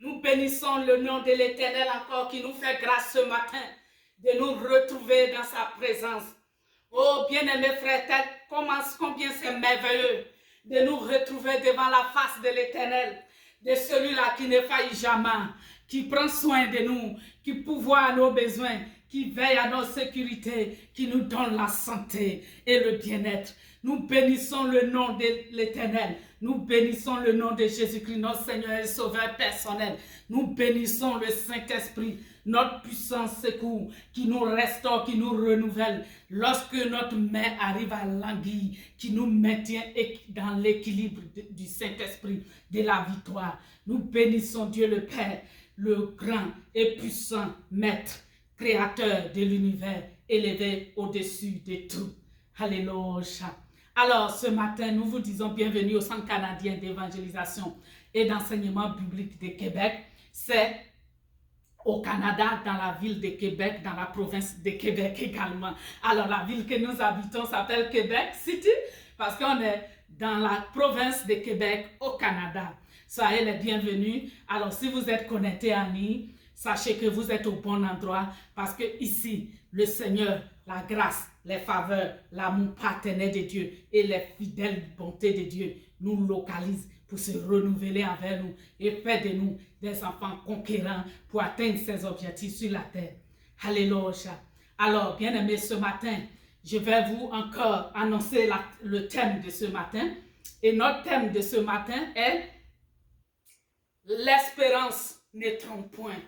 Nous bénissons le nom de l'Éternel encore qui nous fait grâce ce matin de nous retrouver dans sa présence. Oh, bien-aimés frères, combien c'est merveilleux de nous retrouver devant la face de l'Éternel, de celui-là qui ne faillit jamais, qui prend soin de nous, qui pourvoit à nos besoins, qui veille à nos sécurités, qui nous donne la santé et le bien-être. Nous bénissons le nom de l'Éternel. Nous bénissons le nom de Jésus-Christ, notre Seigneur et Sauveur personnel. Nous bénissons le Saint-Esprit, notre puissant secours, qui nous restaure, qui nous renouvelle. Lorsque notre main arrive à l'anguille, qui nous maintient dans l'équilibre du Saint-Esprit, de la victoire. Nous bénissons Dieu le Père, le grand et puissant Maître, Créateur de l'univers, élevé au-dessus de tout. Alléluia. Alors, ce matin, nous vous disons bienvenue au Centre canadien d'évangélisation et d'enseignement biblique de Québec. C'est au Canada, dans la ville de Québec, dans la province de Québec également. Alors, la ville que nous habitons s'appelle Québec City parce qu'on est dans la province de Québec au Canada. Soyez les bienvenus. Alors, si vous êtes connectés à nous, sachez que vous êtes au bon endroit parce que ici, le Seigneur, la grâce, les faveurs, l'amour paternel de Dieu et les fidèles bontés de Dieu nous localisent pour se renouveler envers nous et faire de nous des enfants conquérants pour atteindre ces objectifs sur la terre. Alléluia. Alors, bien-aimés, ce matin, je vais vous encore annoncer le thème de ce matin. Et notre thème de ce matin est « L'espérance ne trompe point ».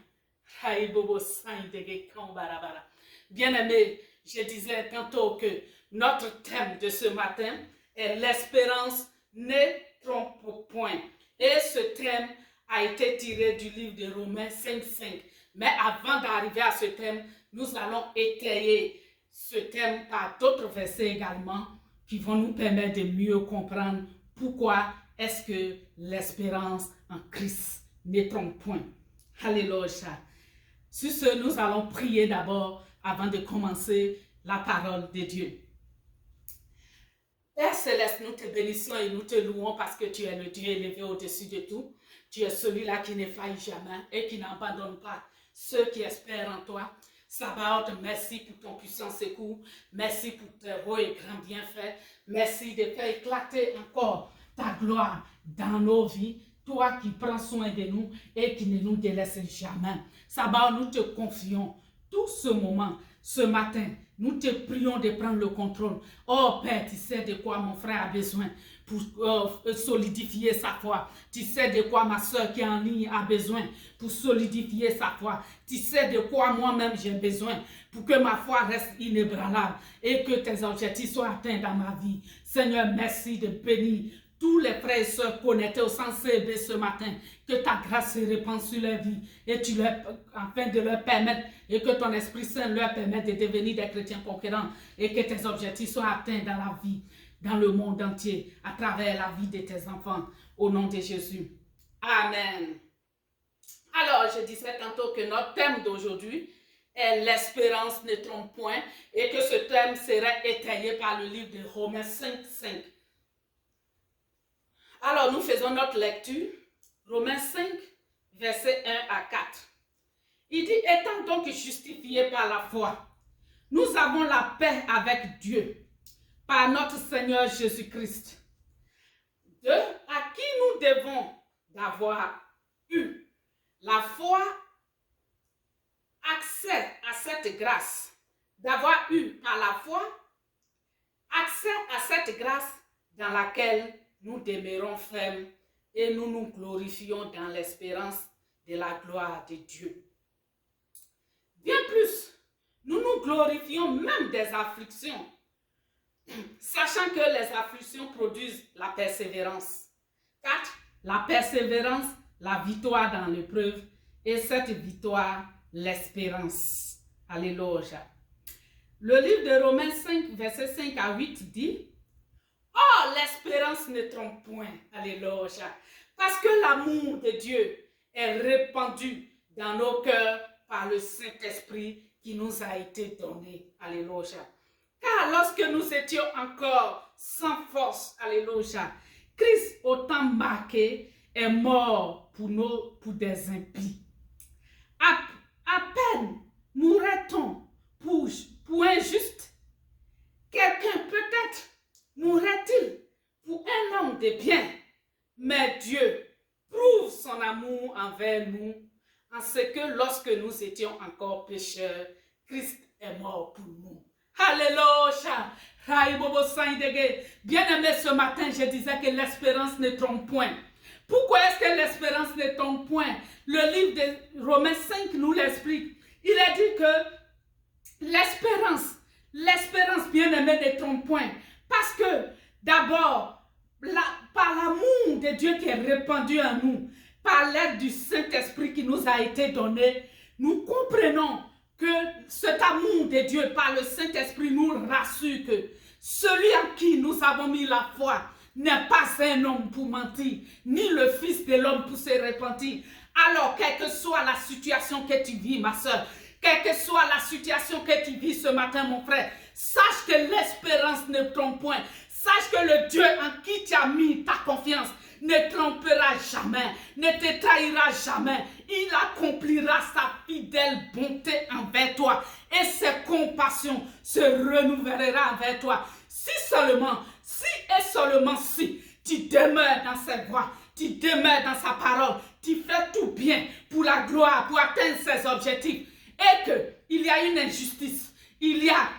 Bien-aimés, je disais tantôt que notre thème de ce matin est « L'espérance ne trompe point ». Et ce thème a été tiré du livre de Romains 5:5. Mais avant d'arriver à ce thème, nous allons étayer ce thème par d'autres versets également qui vont nous permettre de mieux comprendre pourquoi est-ce que l'espérance en Christ ne trompe point. Alléluia. Sur ce, nous allons prier d'abord avant de commencer la parole de Dieu. Père Céleste, nous te bénissons et nous te louons parce que tu es le Dieu élevé au-dessus de tout. Tu es celui-là qui ne faillit jamais et qui n'abandonne pas ceux qui espèrent en toi. Sabaoth, merci pour ton puissant secours. Merci pour tes hauts et grands bienfaits. Merci de faire éclater encore ta gloire dans nos vies. Toi qui prends soin de nous et qui ne nous délaisse jamais. Sabaoth, nous te confions tout ce moment, ce matin. Nous te prions de prendre le contrôle. Oh Père, tu sais de quoi mon frère a besoin pour solidifier sa foi. Tu sais de quoi ma soeur qui est en ligne a besoin pour solidifier sa foi. Tu sais de quoi moi-même j'ai besoin pour que ma foi reste inébranlable et que tes objectifs soient atteints dans ma vie. Seigneur, merci de bénir tous les frères et sœurs connectés au sens CB ce matin, que ta grâce se répande sur leur vie et afin de leur permettre et que ton Esprit Saint leur permette de devenir des chrétiens conquérants et que tes objectifs soient atteints dans la vie, dans le monde entier, à travers la vie de tes enfants, au nom de Jésus. Amen. Alors, je disais tantôt que notre thème d'aujourd'hui est l'espérance ne trompe point et que ce thème serait étayé par le livre de Romains 5:5. Alors, nous faisons notre lecture, Romains 5, versets 1 à 4. Il dit, étant donc justifiés par la foi, nous avons la paix avec Dieu, par notre Seigneur Jésus-Christ, à qui nous devons d'avoir eu la foi, accès à cette grâce, d'avoir eu par la foi, accès à cette grâce dans laquelle nous demeurons fermes et nous nous glorifions dans l'espérance de la gloire de Dieu. Bien plus, nous nous glorifions même des afflictions, sachant que les afflictions produisent la persévérance. 4. La persévérance, la victoire dans l'épreuve, et cette victoire, l'espérance. Alléluia. Le livre de Romains 5, versets 5 à 8 dit, « Oh, l'espérance ne trompe point. » Alléluia. Parce que l'amour de Dieu est répandu dans nos cœurs par le Saint-Esprit qui nous a été donné. Alléluia. Car lorsque nous étions encore sans force, alléluia, Christ, au temps marqué, est mort pour des impies. À peine mourrait-on pour un juste. Quelqu'un peut-être mourrait-il pour un homme de bien. Mais Dieu prouve son amour envers nous en ce que lorsque nous étions encore pécheurs, Christ est mort pour nous. Alléluia. Bien-aimé, ce matin, je disais que l'espérance ne trompe point. Pourquoi est-ce que l'espérance ne trompe point? Le livre de Romains 5 nous l'explique. Il a dit que l'espérance, bien-aimé, ne trompe point. Parce que, d'abord, par l'amour de Dieu qui est répandu en nous, par l'aide du Saint-Esprit qui nous a été donné, nous comprenons que cet amour de Dieu par le Saint-Esprit nous rassure que celui en qui nous avons mis la foi n'est pas un homme pour mentir, ni le Fils de l'homme pour se repentir. Alors, quelle que soit la situation que tu vis, ma soeur, quelle que soit la situation que tu vis ce matin, mon frère, sache que l'espérance ne trompe point. Sache que le Dieu en qui tu as mis ta confiance ne trompera jamais, ne te trahira jamais. Il accomplira sa fidèle bonté envers toi et ses compassions se renouvelleront envers toi. Si et seulement si tu demeures dans ses voies, tu demeures dans sa parole, tu fais tout bien pour la gloire, pour atteindre ses objectifs et qu'il y a une injustice, il y a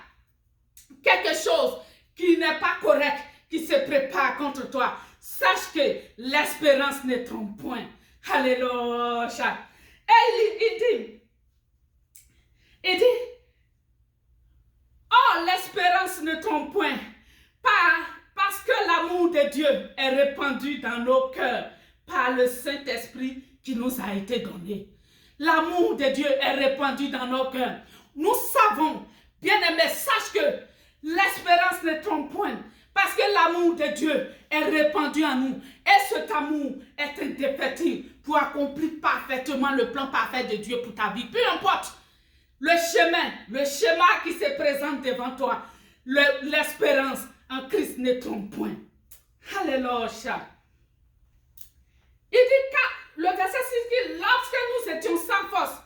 quelque chose qui n'est pas correct, qui se prépare contre toi, sache que l'espérance ne trompe point. Alléluia. Et il dit, oh, l'espérance ne trompe point, parce que l'amour de Dieu est répandu dans nos cœurs par le Saint-Esprit qui nous a été donné. L'amour de Dieu est répandu dans nos cœurs. Nous savons, bien-aimés, sache que l'espérance ne trompe point, parce que l'amour de Dieu est répandu en nous. Et cet amour est indéfectible pour accomplir parfaitement le plan parfait de Dieu pour ta vie. Peu importe le schéma qui se présente devant toi, l'espérance en Christ ne trompe point. Alléluia. Il dit, le verset 6 dit, lorsque nous étions sans force,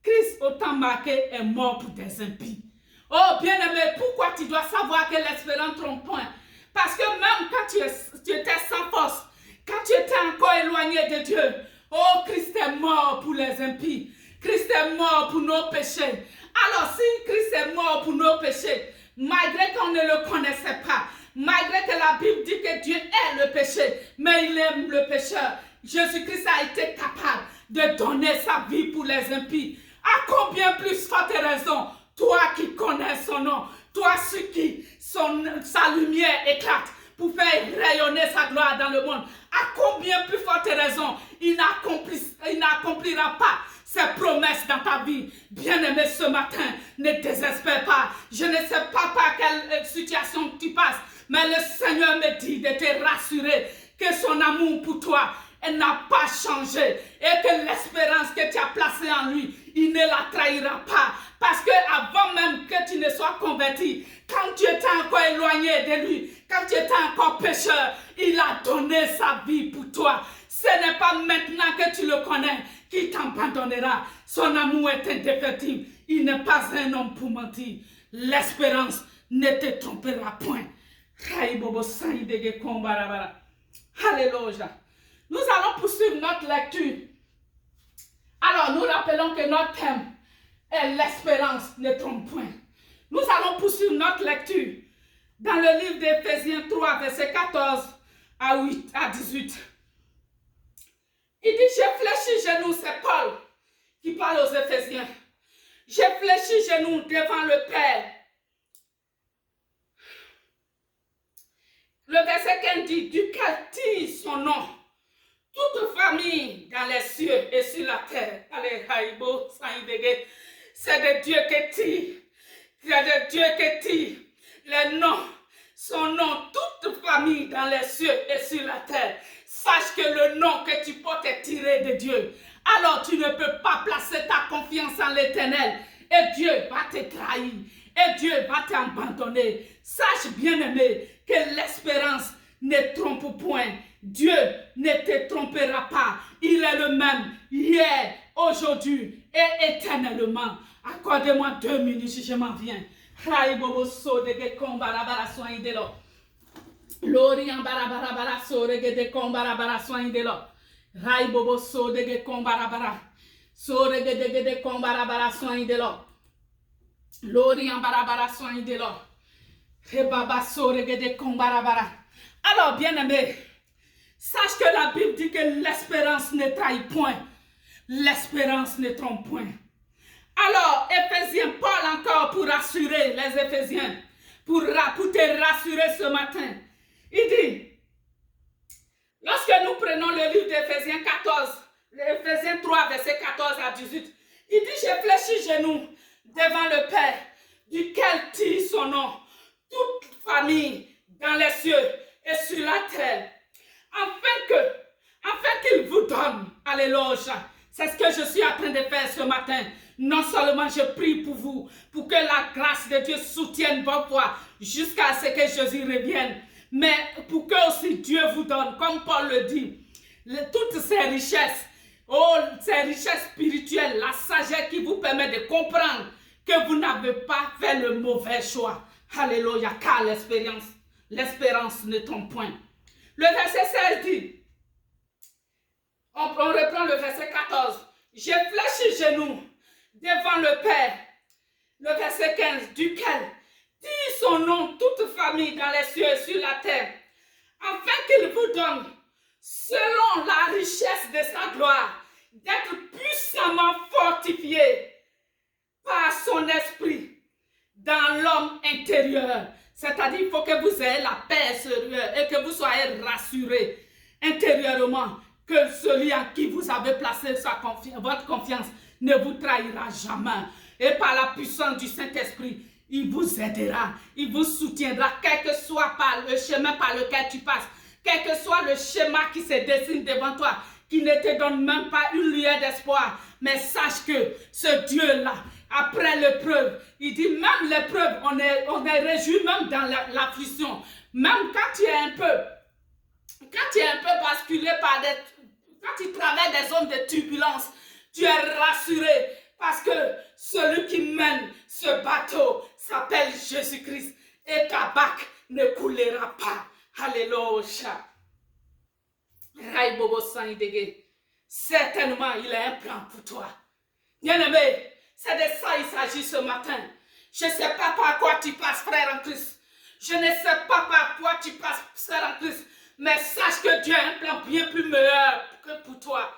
Christ, au temps marqué, est mort pour des impies. Oh, bien-aimé, pourquoi tu dois savoir que l'espérance ne trompe point? Parce que même quand tu étais sans force, quand tu étais encore éloigné de Dieu, oh, Christ est mort pour les impies. Christ est mort pour nos péchés. Alors, si Christ est mort pour nos péchés, malgré qu'on ne le connaissait pas, malgré que la Bible dit que Dieu est le péché, mais il aime le pécheur, Jésus-Christ a été capable de donner sa vie pour les impies. À combien plus forte raison, toi qui connais son nom, toi sur qui sa lumière éclate pour faire rayonner sa gloire dans le monde, à combien plus forte raison il n'accomplira pas ses promesses dans ta vie. Bien-aimé, ce matin, ne désespère pas. Je ne sais pas par quelle situation tu passes, mais le Seigneur me dit de te rassurer que son amour pour toi n'a pas changé et que l'espérance que tu as placée en lui, il ne la trahira pas. Parce que avant même que tu ne sois converti, quand tu étais encore éloigné de lui, quand tu étais encore pécheur, il a donné sa vie pour toi. Ce n'est pas maintenant que tu le connais qu'il t'abandonnera. Son amour est indéfectible. Il n'est pas un homme pour mentir. L'espérance ne te trompera point. Alléluia. Nous allons poursuivre notre lecture. Alors, nous rappelons que notre thème est l'espérance ne trompe point. Nous allons poursuivre notre lecture dans le livre d'Éphésiens 3, verset 14 à 18. Il dit, j'ai fléchi genoux, c'est Paul qui parle aux Éphésiens. J'ai fléchi genoux devant le Père. Le verset 15 dit, duquel tire son nom toute famille dans les cieux et sur la terre. Allez, haïbo, saïdégué. C'est de Dieu qui tire. C'est de Dieu qui tire. Les noms, son nom, toute famille dans les cieux et sur la terre. Sache que le nom que tu portes est tiré de Dieu. Alors tu ne peux pas placer ta confiance en l'Éternel. Et Dieu va te trahir. Et Dieu va t'abandonner. Sache, bien-aimé, que l'espérance ne trompe point. Dieu ne te trompera pas. Il est le même hier, aujourd'hui et éternellement. Accordez-moi 2 minutes, je m'en viens. Lorian barabara sorege de combarabara soin de lo. Rai bobo so de combarabara. Sorege de combarabara soin de lo. Lorian barabara soin de lo. Rebaba sorege de combarabara. Alors, bien-aimé, sache que la Bible dit que l'espérance ne trahit point. L'espérance ne trompe point. Alors, Éphésiens, Paul encore pour rassurer les Éphésiens, pour te rassurer ce matin. Il dit, lorsque nous prenons le livre d'Éphésiens 14, Éphésiens 3, verset 14 à 18, il dit, j'ai fléchi genoux devant le Père, duquel tire son nom, toute famille dans les cieux et sur la terre, afin qu'il vous donne, alléluia. C'est ce que je suis en train de faire ce matin. Non seulement je prie pour vous, pour que la grâce de Dieu soutienne vos foi jusqu'à ce que Jésus revienne, mais pour que aussi Dieu vous donne, comme Paul le dit, toutes ces richesses, ces richesses spirituelles, la sagesse qui vous permet de comprendre que vous n'avez pas fait le mauvais choix. Alléluia, car l'espérance ne trompe point. Le verset 16 dit, on reprend le verset 14, j'ai fléchi genoux devant le Père. Le verset 15, duquel dit son nom toute famille dans les cieux et sur la terre, afin qu'il vous donne, selon la richesse de sa gloire, d'être puissamment fortifié par son esprit dans l'homme intérieur. C'est-à-dire il faut que vous ayez la paix sérieuse et que vous soyez rassurés intérieurement que celui en qui vous avez placé votre confiance ne vous trahira jamais. Et par la puissance du Saint-Esprit, il vous aidera, il vous soutiendra, quel que soit le chemin par lequel tu passes, quel que soit le schéma qui se dessine devant toi, qui ne te donne même pas une lueur d'espoir. Mais sache que ce Dieu-là, après l'épreuve, il dit même l'épreuve, on est réjoui même dans l'affliction. Même quand tu es un peu basculé par quand tu traverses des zones de turbulence, tu es rassuré parce que celui qui mène ce bateau s'appelle Jésus-Christ et ta barque ne coulera pas. Alléluia. Certainement, il a un plan pour toi. Bien-aimé, c'est de ça il s'agit ce matin. Je ne sais pas par quoi tu passes, frère en Christ. Je ne sais pas par quoi tu passes, frère en Christ. Mais sache que Dieu a un plan bien plus meilleur que pour toi.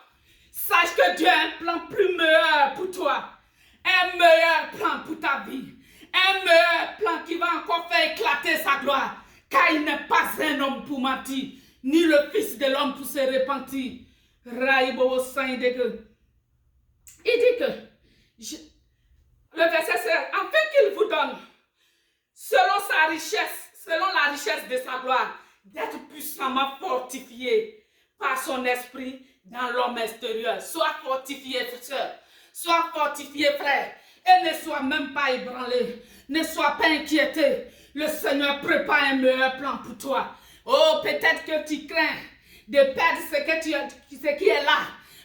Sache que Dieu a un plan plus meilleur pour toi. Un meilleur plan pour ta vie. Un meilleur plan qui va encore faire éclater sa gloire. Car il n'est pas un homme pour mentir, ni le fils de l'homme pour se repentir. Il dit que, le verset 16, afin qu'il vous donne, selon la richesse de sa gloire, d'être puissamment fortifié par son esprit dans l'homme extérieur. Sois fortifié, frère. Sois fortifié, frère. Et ne sois même pas ébranlé. Ne sois pas inquiété. Le Seigneur prépare un meilleur plan pour toi. Oh, peut-être que tu crains de perdre ce qui est là.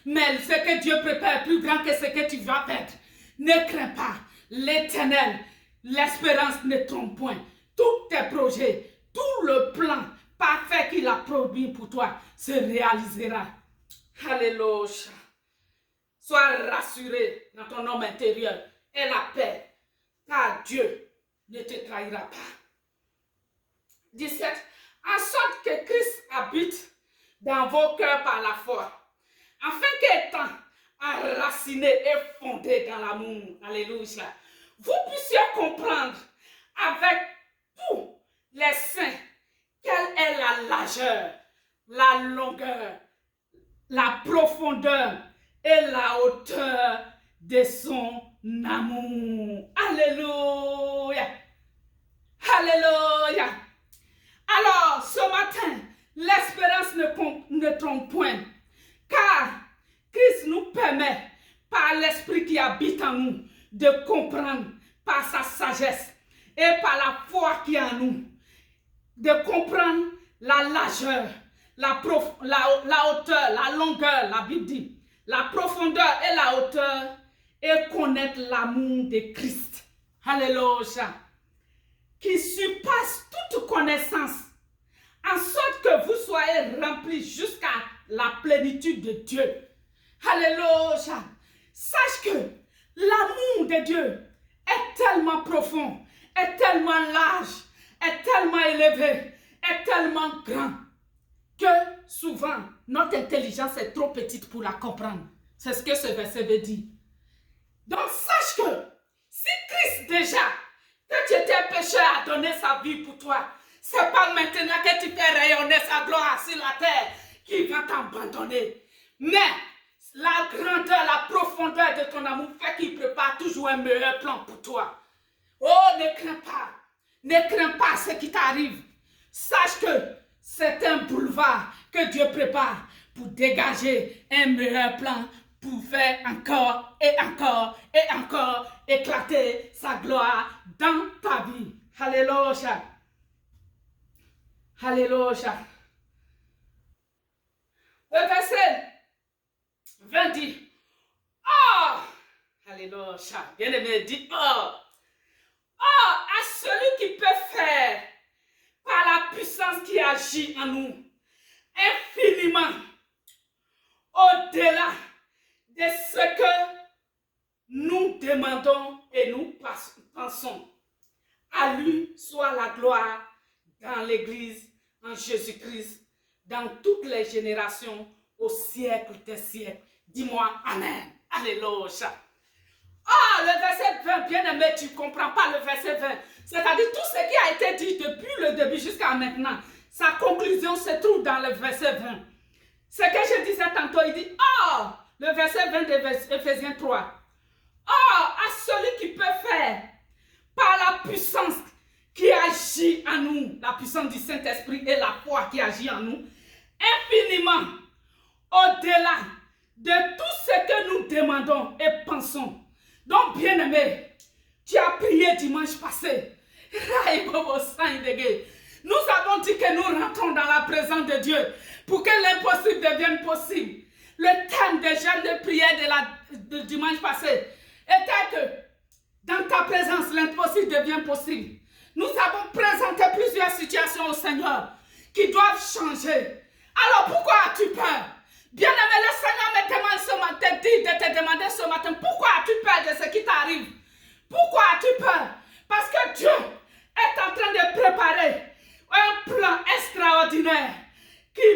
Mais ce que Dieu prépare est plus grand que ce que tu vas perdre. Ne crains pas. L'Éternel, l'espérance ne trompe point. Tous tes projets, tout le plan parfait qu'il a produit pour toi se réalisera. Alléluia. Sois rassuré dans ton homme intérieur et la paix, car Dieu ne te trahira pas. 17. En sorte que Christ habite dans vos cœurs par la foi, afin qu'étant enraciné et fondé dans l'amour, alléluia, vous puissiez comprendre avec tous les saints quelle est la largeur, la longueur, la profondeur et la hauteur de son amour. Alléluia. Alléluia. Alors, ce matin, l'espérance ne trompe point, car Christ nous permet, par l'Esprit qui habite en nous, de comprendre par sa sagesse et par la foi qui est en nous, de comprendre la largeur, la hauteur, la longueur, la Bible dit, la profondeur et la hauteur, et connaître l'amour de Christ. Alléluia. Qui surpasse toute connaissance, en sorte que vous soyez remplis jusqu'à la plénitude de Dieu. Alléluia. Sache que l'amour de Dieu est tellement profond, est tellement large, est tellement élevé, est tellement grand, que souvent, notre intelligence est trop petite pour la comprendre. C'est ce que ce verset veut dire. Donc, sache que si Christ déjà, que tu étais pécheur, a donné sa vie pour toi, c'est pas maintenant que tu fais rayonner sa gloire sur la terre qui va t'abandonner. Mais la grandeur, la profondeur de ton amour fait qu'il prépare toujours un meilleur plan pour toi. Oh, ne crains pas. Ne crains pas ce qui t'arrive. Sache que c'est un boulevard que Dieu prépare pour dégager un meilleur plan, pour faire encore et encore et encore éclater sa gloire dans ta vie. Alléluia. Alléluia. Le verset 20 dit, oh, alléluia, bien-aimé dit, oh, à celui qui peut faire par la puissance qui agit en nous, infiniment, au-delà de ce que nous demandons et nous pensons. À lui soit la gloire dans l'Église, en Jésus-Christ, dans toutes les générations, au siècle des siècles. Dis-moi Amen. Alléluia. Ah, le verset 20, bien-aimé, tu ne comprends pas le verset 20. C'est-à-dire tout ce qui a été dit depuis le début jusqu'à maintenant, sa conclusion se trouve dans le verset 20. Ce que je disais tantôt, il dit, oh, le verset 20 de Éphésiens 3. Oh, à celui qui peut faire par la puissance qui agit en nous, la puissance du Saint-Esprit et la foi qui agit en nous, infiniment, au-delà de tout ce que nous demandons et pensons. Donc, bien-aimé, tu as prié dimanche passé. Nous avons dit que nous rentrons dans la présence de Dieu pour que l'impossible devienne possible. Le thème des jeûnes de prière de dimanche passé était que dans ta présence, l'impossible devient possible. Nous avons présenté plusieurs situations au Seigneur qui doivent changer. Alors pourquoi as-tu peur? Bien-aimé, le Seigneur me demande ce matin, dit de te demander ce matin, pourquoi as-tu peur de ce qui t'arrive? Pourquoi as-tu peur? Parce que Dieu est en train de préparer un plan extraordinaire qui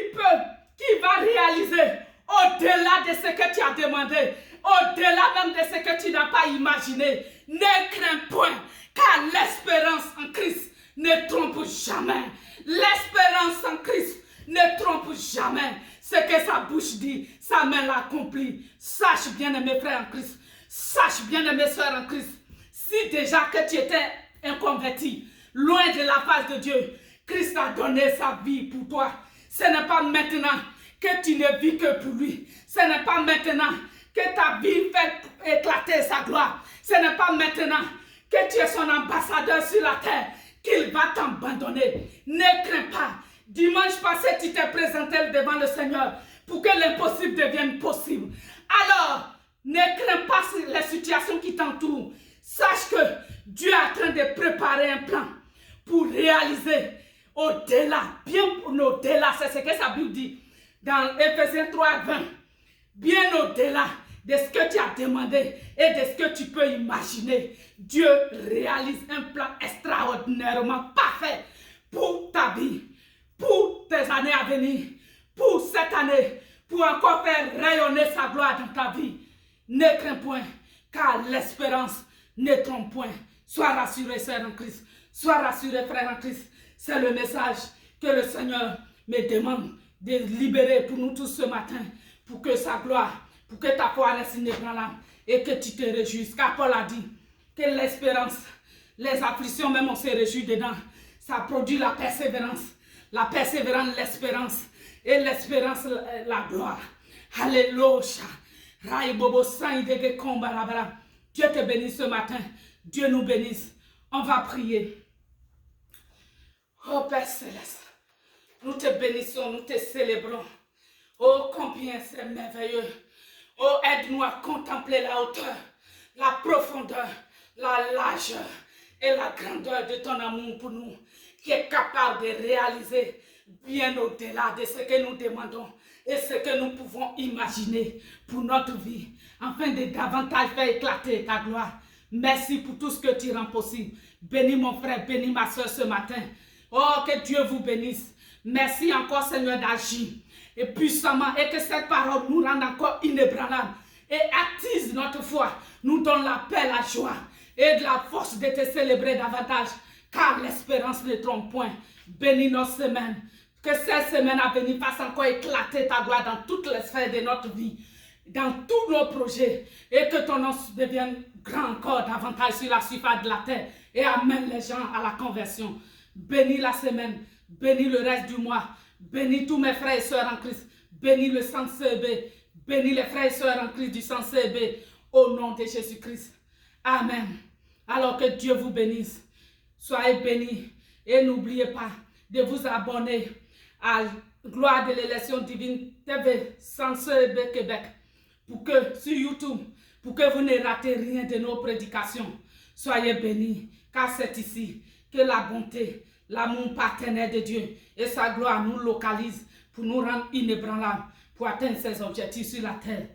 va réaliser au-delà de ce que tu as demandé, au-delà même de ce que tu n'as pas imaginé. Ne crains point, car l'espérance en Christ ne trompe jamais. L'espérance en Christ ne trompe jamais. Ce que sa bouche dit, sa main l'accomplit. Sache, bien-aimé frère en Christ, sache, bien-aimé soeur en Christ, si déjà que tu étais inconverti, loin de la face de Dieu, Christ a donné sa vie pour toi. Ce n'est pas maintenant que tu ne vis que pour lui. Ce n'est pas maintenant que ta vie fait éclater sa gloire. Ce n'est pas maintenant que tu es son ambassadeur sur la terre qu'il va t'abandonner. Ne crains pas. Dimanche passé, tu t'es présenté devant le Seigneur pour que l'impossible devienne possible. Alors, ne crains pas les situations qui t'entourent. Sache que Dieu est en train de préparer un plan pour réaliser au-delà, bien au-delà, c'est ce que sa Bible dit dans Éphésiens 3, 20. Bien au-delà de ce que tu as demandé et de ce que tu peux imaginer. Dieu réalise un plan extraordinairement parfait pour ta vie, pour tes années à venir, pour cette année, pour encore faire rayonner sa gloire dans ta vie. Ne crains point, car l'espérance ne trompe point. Sois rassuré, sœur en Christ. Sois rassuré, frère en Christ. C'est le message que le Seigneur me demande de libérer pour nous tous ce matin, pour que sa gloire, pour que ta foi reste inébranlable et que tu te réjouisses. Car Paul a dit que l'espérance, les afflictions même on se réjouit dedans. Ça produit la persévérance, l'espérance et l'espérance la gloire. Alléluia. Dieu te bénisse ce matin. Dieu nous bénisse. On va prier. Oh Père Céleste, Nous te bénissons, nous te célébrons. Oh, combien c'est merveilleux. Oh, aide-nous à contempler la hauteur, la profondeur, la largeur et la grandeur de ton amour pour nous, qui est capable de réaliser bien au-delà de ce que nous demandons et ce que nous pouvons imaginer pour notre vie, afin de davantage faire éclater ta gloire. Merci pour tout ce que tu rends possible. Bénis mon frère, bénis ma soeur ce matin. Oh, que Dieu vous bénisse. Merci encore, Seigneur, d'agir et puissamment, et que cette parole nous rende encore inébranlables et attise notre foi, nous donne la paix, la joie et de la force de te célébrer davantage, car l'espérance ne trompe point. Bénis nos semaines, que cette semaine à venir fasse encore éclater ta gloire dans toutes les sphères de notre vie, dans tous nos projets, et que ton nom devienne grand encore davantage sur la surface de la terre et amène les gens à la conversion. Bénis la semaine, bénis le reste du mois, bénis tous mes frères et sœurs en Christ, bénis le sang CB, bénis les frères et sœurs en Christ du sang CB, au nom de Jésus-Christ. Amen. Alors que Dieu vous bénisse. Soyez bénis et n'oubliez pas de vous abonner à Gloire de l'élection divine TV sans CB Québec pour que sur YouTube, pour que vous ne ratez rien de nos prédications. Soyez bénis, car c'est ici que la bonté, l'amour paternel de Dieu et sa gloire nous localisent pour nous rendre inébranlables, pour atteindre ses objectifs sur la terre.